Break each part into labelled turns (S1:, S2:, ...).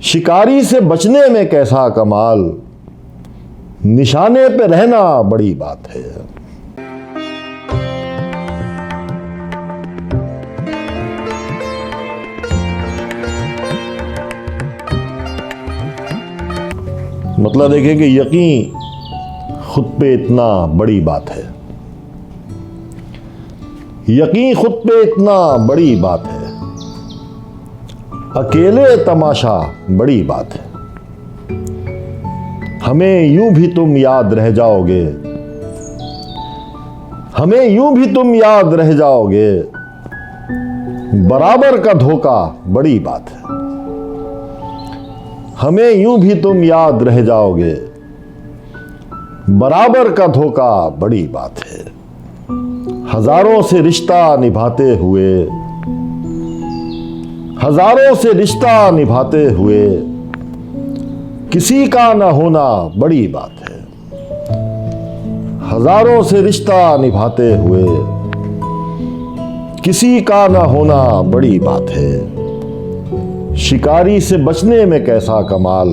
S1: शिकारी से बचने में कैसा कमाल, निशाने पे रहना बड़ी बात है। मतलब देखिए कि यकीन खुद पे इतना बड़ी बात है, यकीन खुद पे इतना बड़ी बात है, अकेले तमाशा बड़ी बात है। हमें यूं भी तुम याद रह जाओगे, हमें यूं भी तुम याद रह जाओगे, बराबर का धोखा बड़ी बात है। हमें यूं भी तुम याद रह जाओगे, बराबर का धोखा बड़ी बात है। हजारों से रिश्ता निभाते हुए, हजारों से रिश्ता निभाते हुए, किसी का न होना बड़ी बात है। हजारों से रिश्ता निभाते हुए, किसी का न होना बड़ी बात है। शिकारी से बचने में कैसा कमाल,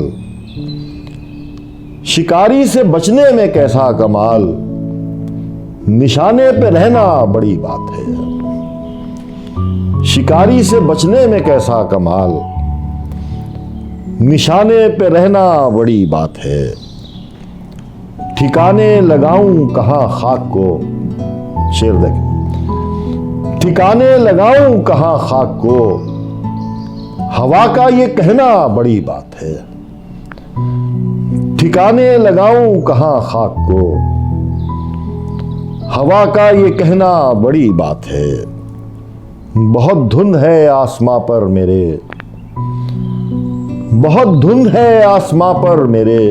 S1: शिकारी से बचने में कैसा कमाल, निशाने पे रहना बड़ी बात है। शिकारी से बचने में कैसा कमाल, निशाने पे रहना बड़ी बात है। ठिकाने लगाऊं कहां खाक को, शेर देखें, ठिकाने लगाऊं कहां खाक को, हवा का ये कहना बड़ी बात है। ठिकाने लगाऊं कहां खाक को, हवा का ये कहना बड़ी बात है। बहुत धुंध है आसमां पर मेरे, बहुत धुंध है आसमां पर मेरे,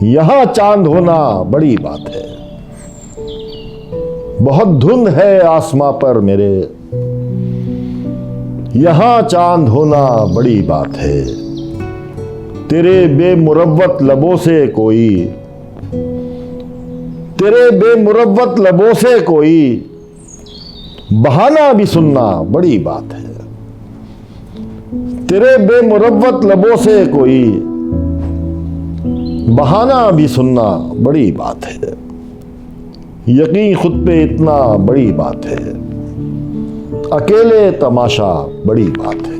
S1: यहां चांद होना बड़ी बात है। बहुत धुंध है आसमां पर मेरे, यहां चांद होना बड़ी बात है। तेरे बेमुरव्वत लबों से कोई, तेरे बेमुरव्वत लबों से कोई बहाना भी सुनना बड़ी बात है। तेरे बेमुरव्वत लबों से कोई बहाना भी सुनना बड़ी बात है। यकीन खुद पे इतना बड़ी बात है, अकेले तमाशा बड़ी बात है।